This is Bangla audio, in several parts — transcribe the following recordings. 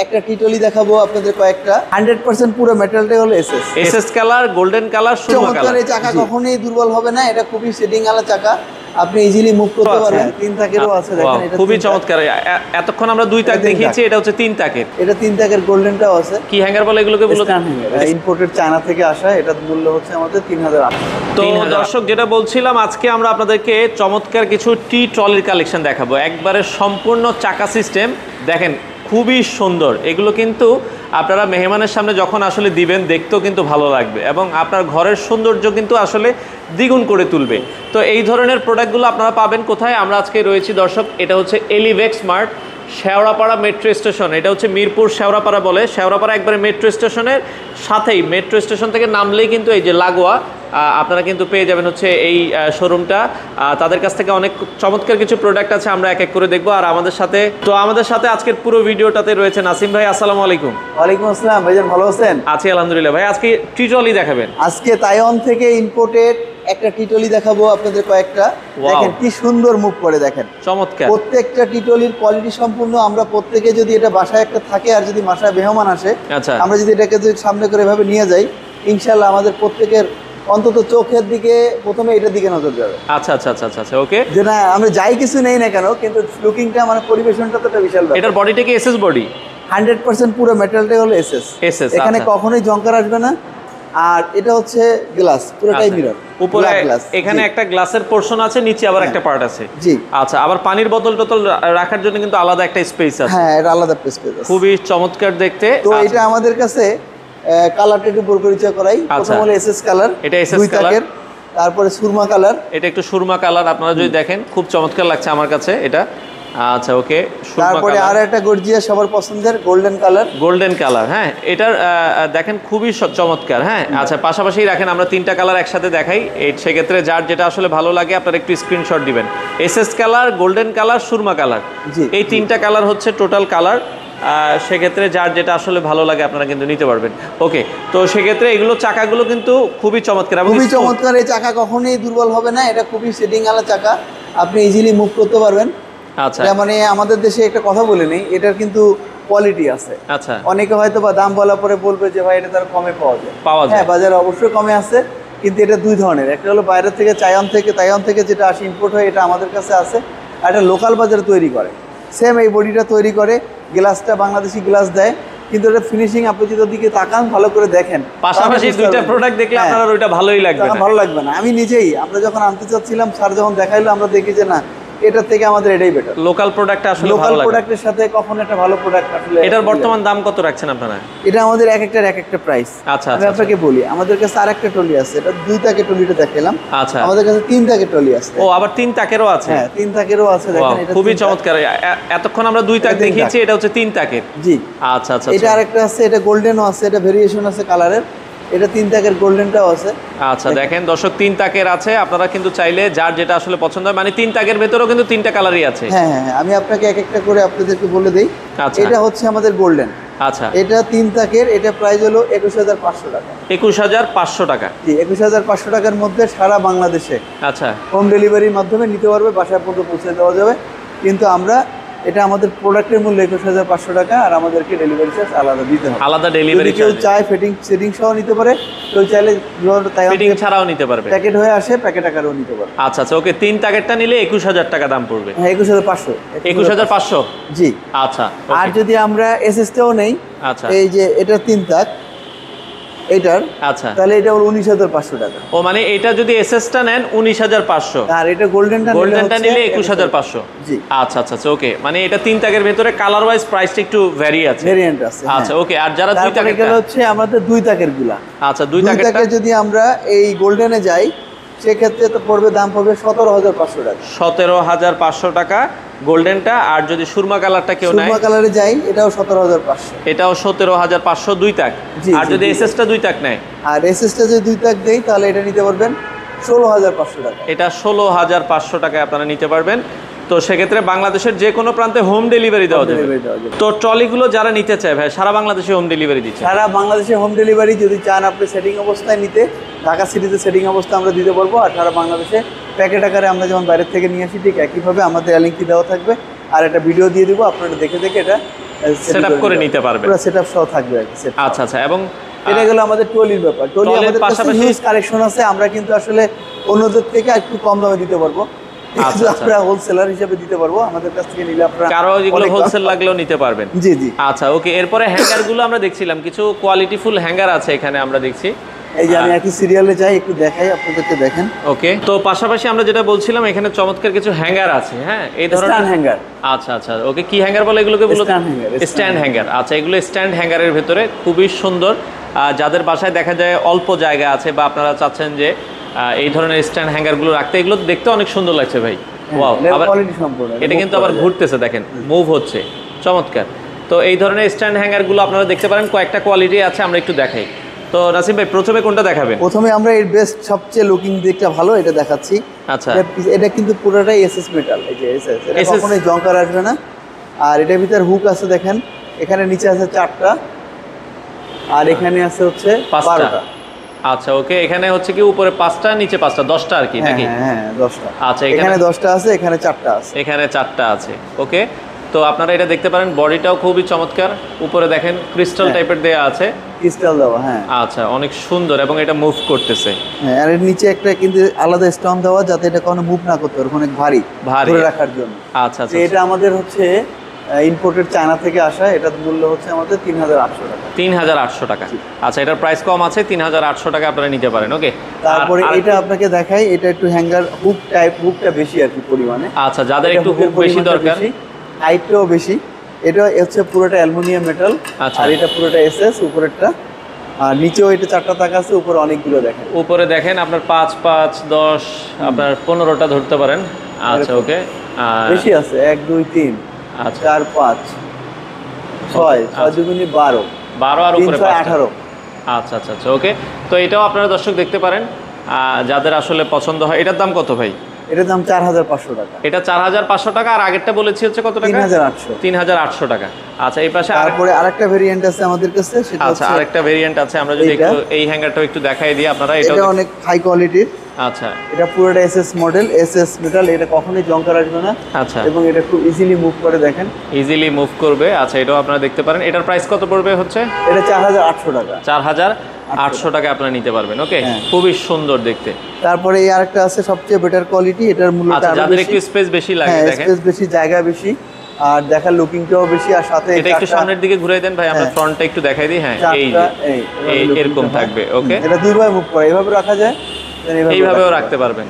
একটা টিটলি দেখাবো আপনাদের কয়েকটা 100% পুরো মেটালটাই হলো SS SS colour, golden colour, Surma colour. এই চাকা কখনোই দুর্বল হবে না, এটা খুবই সেটিং আলা চাকা, আপনি ইজিলি মুভ করতে পারবেন। তিন তাকেরও আছে, দেখেন এটা খুবই চমৎকার। এতক্ষণ আমরা দুই তাক দেখিয়েছি, এটা হচ্ছে তিন তাকের। এটা তিন তাকের গোল্ডেনটাও আছে। কি হ্যাঙ্গার বলে এগুলোকে? বলো ইম্পোর্টেড চায়না থেকে আসা, এটা মূল্য হচ্ছে আমাদের 3000। তো দর্শক, যেটা বলছিলাম, আজকে আমরা আপনাদেরকে চমৎকার কিছু টি ট্রলির কালেকশন দেখাবো, একবারে সম্পূর্ণ চাকা সিস্টেম। দেখেন খুবই সুন্দর এগুলো, কিন্তু আপনারা মেহমানের সামনে যখন আসলে দিবেন দেখতেও কিন্তু ভালো লাগবে এবং আপনার ঘরের সৌন্দর্য কিন্তু আসলে দ্বিগুণ করে তুলবে। তো এই ধরনের প্রোডাক্টগুলো আপনারা পাবেন কোথায়? আমরা আজকে রয়েছি দর্শক, এটা হচ্ছে এলিভেক্স মার্ট, শেওড়াপাড়া মেট্রো স্টেশন। এটা হচ্ছে মিরপুর শেওড়াপাড়া বলে, শেওড়াপাড়া একবারে মেট্রো স্টেশনের সাথেই, মেট্রো স্টেশন থেকে নামলেই কিন্তু এই যে লাগোয়া আপনারা কিন্তু পেয়ে যাবেন হচ্ছে এই শোরুমটা। তাদের কাছ থেকে অনেক চমৎকার কিছু প্রোডাক্ট আছে, আমরা এক এক করে দেখবো। আর আমাদের সাথে আজকের পুরো ভিডিওটাতে রয়েছে নাসিম ভাই। আসসালামু আলাইকুম। ওয়ালাইকুম আসসালাম ভাইজান, ভালো আছেন? আছি আলহামদুলিল্লাহ। ভাই আজকে টি ট্রলি দেখাবেন? আজকে তাইওয়ান থেকে ইম্পোর্টেড একটা টিটলি দেখাবো আপনাদের কয়েকটা। দেখেন কি সুন্দর মুভ করে, দেখেন চমৎকার। প্রত্যেকটা টিটলির কোয়ালিটি সম্পূর্ণ। আমরা প্রত্যেকে যদি এটা বাসায় একটা থাকে, আর যদি বাসায় মেহমান আসে, আচ্ছা, আমরা যদি এটাকে সামনে করে এভাবে নিয়ে যাই, ইনশাআল্লাহ আমাদের প্রত্যেকের অন্তত চোখের দিকে প্রথমে এটার দিকে নজর যাবে। আচ্ছা আচ্ছা আচ্ছা আচ্ছা, ওকে। যে না আমরা যাই কিছু নেই না কেন, কিন্তু লুকিংটা মানে পরিবেশনটা তো একটা বিশাল ব্যাপার। এটার বডিটা কি এসএস বডি? 100% পুরো মেটালটাই হলো এসএস। এখানে কখনোই জংকার আসবে না। আর এটা হচ্ছে গ্লাস, পুরোটাই মিরর। উপরে এখানে একটা গ্লাসের পোরশন আছে, নিচে আবার একটা পার্ট আছে। জি আচ্ছা, আবার পানির বোতল টোতল রাখার জন্য কিন্তু আলাদা একটা স্পেস আছে। হ্যাঁ, এটা আলাদা স্পেস আছে, খুবই চমৎকার দেখতে। তো এটা আমাদের কাছে কালারটা একটু পরিচয় করাই। প্রথম হলো এসএস কালার, এটা এসএস কালার। তারপরে সুরমা কালার, এটা একটু সুরমা কালার। আপনারা যদি দেখেন খুব চমৎকার লাগছে আমার কাছে এটা। আচ্ছা, ওকে। তারপরে আর একটা গর্জিয়াস সবার পছন্দের গোল্ডেন কালার। গোল্ডেন কালার, হ্যাঁ, এটার দেখেন খুবই চমৎকার। হ্যাঁ, আচ্ছা, পাশাপাশি রাখেন, আমরা তিনটা কালার একসাথে দেখাই। সেক্ষেত্রে যার যেটা আসলে ভালো লাগে আপনারা একটু স্ক্রিনশট দিবেন। SS colour, golden colour, Surma colour, এই তিনটা কালার হচ্ছে টোটাল কালার। সেক্ষেত্রে যার যেটা আসলে ভালো লাগে আপনারা কিন্তু নিতে পারবেন। ওকে, তো সেক্ষেত্রে এগুলো চাকাগুলো কিন্তু খুবই চমৎকার, খুবই চমৎকার। এই চাকা কখনোই দুর্বল হবে না, এটা খুবই সেটিং আলা চাকা, আপনি ইজিলি মুভ করতে পারবেন। আচ্ছা, মানে আমাদের দেশে একটা কথা বলে নেই, এটার কিন্তু কোয়ালিটি আছে। আচ্ছা, অনেকে হয়তো বা দাম বলার পরে বলবে যে ভাই এটা তার কমে পাওয়া যায়। হ্যাঁ, বাজারে অবশ্যই কমে আছে, কিন্তু এটা দুই ধরনের। একটা হলো বাইরের থেকে তাইওয়ান থেকে যেটা আসে ইম্পোর্ট হয়, এটা আমাদের কাছে আছে। আর এটা লোকাল বাজারে তৈরি করে, সেম এই বডিটা তৈরি করে। গ্লাসটা বাংলাদেশি গ্লাস দেয়, কিন্তু এটা ফিনিশিং আপনি যদি ওদিকে তাকান, ভালো করে দেখেন, পাশাপাশি দুইটা প্রোডাক্ট দেখলে আপনার ওইটা ভালোই লাগবে না, ভালো লাগবে না। আমি নিজেই, আমরা যখন আনতে চাচ্ছিলাম, স্যার যখন দেখাইলো, আমরা দেখি যে না, এটার থেকে আমাদের এটাই বেটার। লোকাল প্রোডাক্ট আসলে লোকাল প্রোডাক্টের সাথে কখন একটা ভালো প্রোডাক্ট আসলে। এটার বর্তমান দাম কত রাখছেন আপনারা? এটা আমাদের এক একটা প্রাইস। আচ্ছা, আমি আপনাকে বলি, আমাদের কাছে আর একটা টলি আছে, এটা দুই তাকের টলিটা দেখালাম। আচ্ছা, আমাদের কাছে তিন তাকের টলি আছে। ও, আবার তিন তাকেরও আছে? হ্যাঁ, তিন তাকেরও আছে। দেখেন এটা খুবই চমৎকার। এতক্ষণ আমরা দুই তাক দেখিয়েছি, এটা হচ্ছে তিন তাকের। জি, আচ্ছা আচ্ছা। এটা আরেকটা আছে, এটা গোল্ডেনও আছে, এটা ভেরিয়েশন আছে কালারের। এটা তিন তাকের গোল্ডেনটাও আছে। আচ্ছা, দেখেন দর্শক, তিন তাকের আছে। আপনারা কিন্তু চাইলে যার যেটা আসলে পছন্দ হয়, মানে তিন তাকের ভেতরেও কিন্তু তিনটা কালারই আছে। হ্যাঁ হ্যাঁ, আমি আপনাকে এক একটা করে আপনাদেরকে বলে দিই। এটা হচ্ছে আমাদের গোল্ডেন। আচ্ছা, এটা তিন তাকের, এটা প্রাইস হলো 21500 টাকা। 21500 টাকা? জি, 21500 টাকার মধ্যে সারা বাংলাদেশে আচ্ছা হোম ডেলিভারির মাধ্যমে নিতে পারবে, বাসায় পর্যন্ত পৌঁছে দেওয়া যাবে। কিন্তু আমরা এটা আমাদের প্রোডাক্টের মূল্য 21500 টাকা, আর আমাদেরকে ডেলিভারি চার্জ আলাদা দিতে হবে। আলাদা ডেলিভারি চার্জ। কেউ চায় সেটিং সহ নিতে পারে, কেউ চাইলে ফিটিং ছাড়াও নিতে পারবে, প্যাকেট হয়ে আসে, প্যাকেট আকারেও নিতে পারবে। আচ্ছা আচ্ছা, ওকে। তিন প্যাকেটটা নিলে 21000 টাকা দাম পড়বে। হ্যাঁ, 21500। 21500? জি। আচ্ছা, আর যদি আমরা এসএসটাও নেই, আচ্ছা, এই যে এটা তিন তাক এটার, আচ্ছা, তাহলে এটা হলো 19500 টাকা। ও, মানে এটা যদি এসএসটা নেন 19500, আর এটা গোল্ডেনটা নিলে 21500। জি, আচ্ছা আচ্ছা, ওকে। মানে এটা তিন তাকের ভেতরে কালার ওয়াইজ প্রাইসটা একটু ভেরিয়েন্ট আছে। আচ্ছা, ওকে। আর যারা দুই তাকের হচ্ছে আমাদের দুই তাকের গুলা। আচ্ছা, দুই তাকের যদি আমরা এই গোল্ডেনে যাই, সেক্ষেত্রে তো পড়বে, দাম পড়বে 17500 টাকা। 17500 টাকা গোল্ডেনটা। আর যদি সুরমা কালারটা কেউ নেয়, সুরমা কালারে যাই, এটাও 17500। এটাও 17500 দুই তাক। আর যদি এসএসটা দুই তাক নেয়, আর এসএসটা যদি দুই তাক দেই, তাহলে এটা নিতে পারবেন 16500 টাকা। এটা 16500 টাকায় আপনারা নিতে পারবেন। তো সেক্ষেত্রে বাংলাদেশের যে কোনো প্রান্তে হোম ডেলিভারি দেওয়া যাবে। তো ট্রলিগুলো যারা নিতে চায় ভাই, সারা বাংলাদেশে হোম ডেলিভারি দিচ্ছে? সারা বাংলাদেশে হোম ডেলিভারি। যদি চান আপনি সেটিং অবস্থায় নিতে, ঢাকা সিটিতে সেটিং অবস্থা আমরা দিতে পারবো। আর সারা বাংলাদেশে প্যাকেট আকারে আমরা যেমন বাইরের থেকে নিয়ে আসি, ঠিক একইভাবে আমাদের লিঙ্কটি দেওয়া থাকবে, আর একটা ভিডিও দিয়ে দেবো, আপনারা দেখে এটা সেটআপ করে নিতে পারবেন, পুরো সেটআপ সহ থাকবে আর কি। আচ্ছা আচ্ছা। এবং এটা গেল আমাদের ট্রলির ব্যাপার। ট্রলি আমাদের পাশাপাশি হিউজ কালেকশন আছে, আমরা কিন্তু আসলে অন্যদের থেকে একটু কম দামে দিতে পারবো। আচ্ছা, আমরা হোলসেলার হিসেবে দিতে পারবো, আমাদের কাছ থেকে নিলে আপনারা কারো যেগুলো হোলসেল লাগলেও নিতে পারবেন। জি জি। আচ্ছা ওকে, এরপরে হ্যাঙ্গার গুলো আমরা দেখছিলাম, কিছু কোয়ালিটিফুল হ্যাঙ্গার আছে এখানে আমরা দেখছি। এই যে আমি একই সিরিয়ালে যাই, একটু দেখাই আপনাদেরকে, দেখেন। ওকে, তো পাশাপাশি আমরা যেটা বলছিলাম এখানে চমৎকার কিছু হ্যাঙ্গার আছে, হ্যাঁ এই ধরনের হ্যাঙ্গার। আচ্ছা আচ্ছা ওকে, কি হ্যাঙ্গার বলে এগুলোকে? বলো স্ট্যান্ড হ্যাঙ্গার। আচ্ছা, এগুলো স্ট্যান্ড হ্যাঙ্গারের ভেতরে খুবই সুন্দর। যাদের বাসায় দেখা যায় অল্প জায়গা আছে বা আপনারা চাচ্ছেন যে এই ধরনের স্ট্যান্ড হ্যাঙ্গারগুলো রাখতে, এগুলো দেখতে অনেক সুন্দর লাগছে ভাই। ওয়াও, আবার এটা কিন্তু আবার ঘুরতেছে, দেখেন মুভ হচ্ছে, চমৎকার। তো এই ধরনের স্ট্যান্ড হ্যাঙ্গারগুলো আপনারা দেখতে পারেন, কয়েকটা কোয়ালিটি আছে, আমরা একটু দেখাই। তো নাসিম ভাই প্রথমে কোনটা দেখাবেন? প্রথমে আমরা এর বেস্ট সবচেয়ে লুকিং দিকটা ভালো এটা দেখাচ্ছি। আচ্ছা, এটা কিন্তু পুরোটাই এসএস মেটাল, এই যে এসএস, এটা কখনোই জংকার আসবে না। আর এটার ভিতরে হুক আছে দেখেন, এখানে নিচে আছে 4টা, আর এখানে আছে হচ্ছে 12টা। আচ্ছা ওকে, এখানে হচ্ছে কি উপরে 5টা নিচে 5টা, 10টা আর কি নাকি? হ্যাঁ 10টা। আচ্ছা, এখানে 10টা আছে, এখানে 4টা আছে, এখানে 4টা আছে। ওকে, তো আপনারা এটা দেখতে পারেন, বডিটাও খুবই চমৎকার। উপরে দেখেন ক্রিস্টাল টাইপের দেয়া আছে, ক্রিস্টাল দেওয়া। হ্যাঁ আচ্ছা, অনেক সুন্দর, এবং এটা মুভ করতেছে। হ্যাঁ, আর এর নিচে একটা কিন্তু আলাদা স্টোন দেওয়া, যাতে এটা কোনো মুভ না করতে পারে, অনেক ভারী ধরে রাখার জন্য। আচ্ছা আচ্ছা, এটা আমাদের হচ্ছে ইম্পোর্টেড চায়না থেকে আসা, এটার মূল্য হচ্ছে আমাদের 3800 টাকা। 3800 টাকা। আচ্ছা, এটার প্রাইস কম আছে, 3800 টাকা আপনারা নিতে পারেন। ওকে, তারপরে এটা আপনাকে দেখাই, এটা একটু হ্যাঙ্গার হুক টাইপ, হুকটা বেশি আর কি পরিমাণে। আচ্ছা, যাদের একটু হুক বেশি দরকার, হাইটটাও বেশি। এটা হচ্ছে পুরোটা অ্যালুমিনিয়াম মেটাল, আর এটা পুরোটা এসএস উপরেরটা, আর নিচেও এটা 4টা তাক আছে, উপরে অনেকগুলো দেখেন। উপরে দেখেন আপনার 5, 5, 10, আপনার 15টা ধরতে পারেন। আচ্ছা ওকে, বেশি আছে, 1, 2, 3, আচ্ছা 4, 5, 6, 6 দুগুণে 12, 12 আর উপরে 18। আচ্ছা আচ্ছা আচ্ছা ওকে, তো এটাও আপনারা দর্শক দেখতে পারেন, যাদের আসলে পছন্দ হয়। এটার দাম কত ভাই? এটার দাম 4500 টাকা। এটা 4500 টাকা, আর আগেরটা বলেছি হচ্ছে কত টাকা? 3800 টাকা। আচ্ছা, এই পাশে তারপরে আরেকটা ভেরিয়েন্ট আছে আমাদের কাছে, সেটা আচ্ছা আরেকটা ভেরিয়েন্ট আছে, আমরা যদি একটু এই হ্যাঙ্গারটাও একটু দেখাই দিই আপনারা। এটা অনেক হাই কোয়ালিটির। আচ্ছা, এটা পুরোটা এসএস মডেল, এসএস মেটাল, এটা কখনোই জংকার আসবে না। আচ্ছা, এবং এটা খুব ইজিলি মুভ করে, দেখেন ইজিলি মুভ করবে। আচ্ছা, এটাও আপনারা দেখতে পারেন। এটার প্রাইস কত পড়বে হচ্ছে? এটা 4800 টাকা। 4800 টাকা আপনারা নিতে পারবেন। ওকে, খুবই সুন্দর দেখতে। তারপরে এই আরেকটা আছে সবচেয়ে বেটার কোয়ালিটি, এটার মূল্যটা যাদের একটু স্পেস বেশি লাগে, দেখেন স্পেস বেশি, জায়গা বেশি, আর দেখার লুকিংটাও বেশি, আর সাথে এটা একটু সামনের দিকে ঘুরাই দেন ভাই, আমরা ফ্রন্টটা একটু দেখাই দিই। হ্যাঁ, এই যে এরকম থাকবে। ওকে, এটা দুইভাবে মুভ করে, এইভাবে রাখা যায়, এইভাবেও রাখতে পারবেন।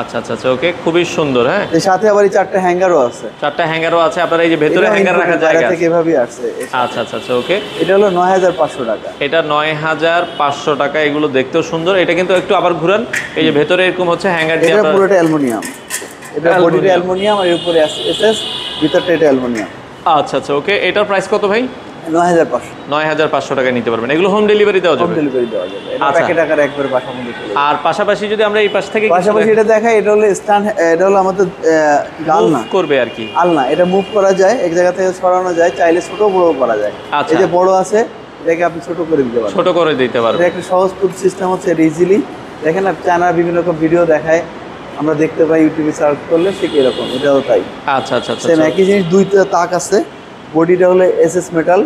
আচ্ছা আচ্ছা আচ্ছা ওকে, খুবই সুন্দর। হ্যাঁ, এর সাথে আবার 4টা হ্যাঙ্গারও আছে। 4টা হ্যাঙ্গারও আছে, আপনারা এই যে ভেতরে হ্যাঙ্গার রাখার জায়গা আছে, এভাবেই আছে। আচ্ছা আচ্ছা আচ্ছা ওকে, এটা হলো 9500 টাকা। এটা 9500 টাকা। এগুলো দেখতেও সুন্দর। এটা কিন্তু একটু আবার ঘুরান, এই যে ভেতরে এরকম হচ্ছে হ্যাঙ্গার দিয়ে, এটা পুরোটা অ্যালুমিনিয়াম, এটা বডিটা অ্যালুমিনিয়াম, আর এর উপরে এসএস, ভিতরটা এটা অ্যালুমিনিয়াম। আচ্ছা আচ্ছা ওকে, এটার প্রাইস কত ভাই? 9500 টাকা নিতে পারবেন। এগুলো হোম ডেলিভারি দেওয়া যাবে? হোম ডেলিভারি দেওয়া যাবে, এটা প্যাকেট আকারে একবারে বাসার মধ্যে চলে যাবে। আর পাশাপাশি যদি আমরা এই পাশ থেকে পাশাপাশি এটা দেখাই, এটা হলো স্ট্যান্ড, এটা হলো আমাদের আলনা করবে আর কি, আলনা। এটা মুভ করা যায়, এক জায়গা থেকে সরানো যায়, চাইলে ছোট বড় করা যায়। এই যে বড় আছে, এটাকে আপনি ছোট করে দিতে পারবেন, ছোট করে দিতে পারবেন। এটা একটা সহজ সিস্টেম হচ্ছে, ইজিলি দেখেন। চায়নার বিভিন্ন রকম ভিডিও দেখায়, আমরা দেখতে পাই ইউটিউবে সার্চ করলে, ঠিক এরকম এটাও তাই। আচ্ছা আচ্ছা আচ্ছা, সেম একই জিনিস, 2টা তাক আছে, বডিটা হলো এসএস মেটাল,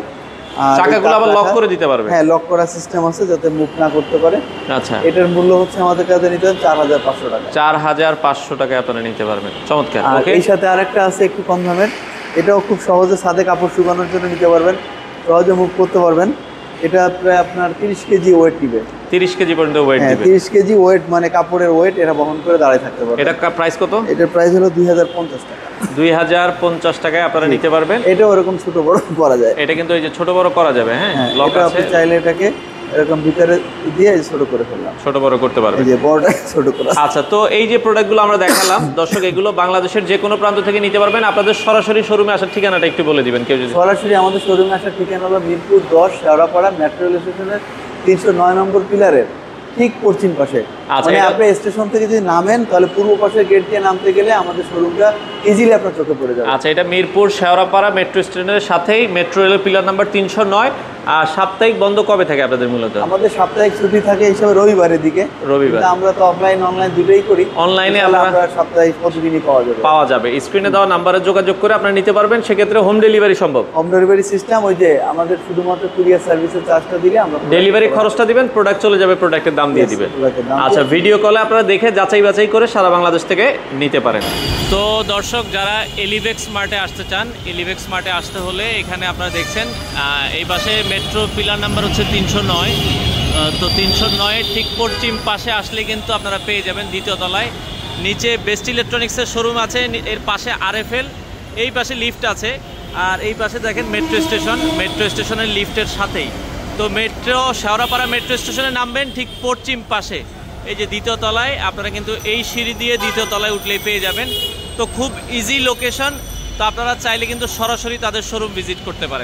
চাকাগুলো আবার লক করে দিতে পারবে। হ্যাঁ, লক করার সিস্টেম আছে, যাতে মুভ না করতে পারে। আচ্ছা, এটার মূল্য হচ্ছে আমাদের কাছে নিতে 4500 টাকা। 4500 টাকা আপনারা নিতে পারবেন। চমৎকার। ওকে, এই সাথে আরেকটা আছে একটু কম দামের, এটাও খুব সহজে ছাদে কাপড় শুকানোর জন্য নিতে পারবেন, সহজে মুভ করতে পারবেন। এটা প্রায় আপনার 30 কেজি ওয়েট নিবে, 30 কেজি পর্যন্ত ওয়েট দিবে। 30 কেজি ওয়েট মানে কাপড়ের ওয়েট, এটা বহন করে দাঁড়ায় থাকতে পারবে। এটা প্রাইস কত? এটার প্রাইস হলো 2050 টাকা। 2050 টাকায় আপনারা নিতে পারবেন। এটা ওরকম ছোট বড় করা যায়, এটা কিন্তু এই যে ছোট বড় করা যাবে। হ্যাঁ, লক আছে, আপনি চাইলে এটাকে এরকম ভিতরে দিয়ে ছোট করে ফেললাম, ছোট বড় করতে পারবেন, এই যে বড়টা ছোট করে। আচ্ছা, তো এই যে প্রোডাক্টগুলো আমরা দেখালাম দর্শক, এগুলো বাংলাদেশের যে কোনো প্রান্ত থেকে নিতে পারবেন। আপনাদের সরাসরি শোরুমে আসার ঠিকানাটা একটু বলে দিবেন কেউ যদি। সরাসরি আমাদের শোরুমে আসার ঠিকানা হলো মিরপুর 10 শেওড়াপাড়া মেট্রো রেল স্টেশনের 309 নম্বর পিলারের ঠিক পশ্চিম পাশে। মানে আপনি স্টেশন থেকে যদি নামেন, তাহলে পূর্ব পাশের গেট দিয়ে নামতে গেলে আমাদের শোরুমটা ইজিলি আপনার চোখে পড়ে যাবে। আচ্ছা, এটা মিরপুর শেওড়াপাড়া মেট্রো স্টেশনের সাথেই, মেট্রো রেলের পিলার নাম্বার 309, আর সাপ্তাহিক বন্ধ কবে থাকে আপনাদের মূলত? আমাদের সাপ্তাহিক ছুটি থাকে হিসাবে রবিবারের দিকে। রবিবার। আমরা তো অফলাইন অনলাইন দুটোই করি। অনলাইনে আমরা সাপ্তাহিক প্রতিদিনই পাওয়া যাবে। স্ক্রিনে দেওয়া নাম্বারে যোগাযোগ করে আপনারা নিতে পারবেন। সেক্ষেত্রে হোম ডেলিভারি সম্ভব? হোম ডেলিভারি সিস্টেম, ওই যে আমাদের শুধুমাত্র কুরিয়ার সার্ভিসের চার্জটা দিলে আমরা ডেলিভারি খরচটা দিবেন, প্রোডাক্ট চলে যাবে, প্রোডাক্টের দাম দিয়ে দিবেন। আচ্ছা, ভিডিও কলে আপনারা দেখে যাচাই বাছাই করে সারা বাংলাদেশ থেকে নিতে পারেন। তো দর্শক, যারা এলিভেক্স মার্টে আসতে চান, এলিভেক্স মার্টে আসতে হলে এখানে আপনারা দেখছেন এই পাশে মেট্রো পিলার নাম্বার হচ্ছে 309। তো 309 ঠিক পশ্চিম পাশে আসলে কিন্তু আপনারা পেয়ে যাবেন দ্বিতীয় তলায়। নিচে বেস্ট ইলেকট্রনিক্সের শোরুম আছে, এর পাশে RFL, এই পাশে লিফট আছে, আর এই পাশে দেখেন মেট্রো স্টেশন। মেট্রো স্টেশনের লিফটের সাথেই তো মেট্রো শেওড়াপাড়া মেট্রো স্টেশনে নামবেন ঠিক পশ্চিম পাশে এই যে দ্বিতীয় তলায়। আপনারা কিন্তু এই সিঁড়ি দিয়ে দ্বিতীয় তলায় উঠলেই পেয়ে যাবেন। তো খুব ইজি লোকেশন। তো আপনারা চাইলে কিন্তু সরাসরি তাদের শোরুম ভিজিট করতে পারেন।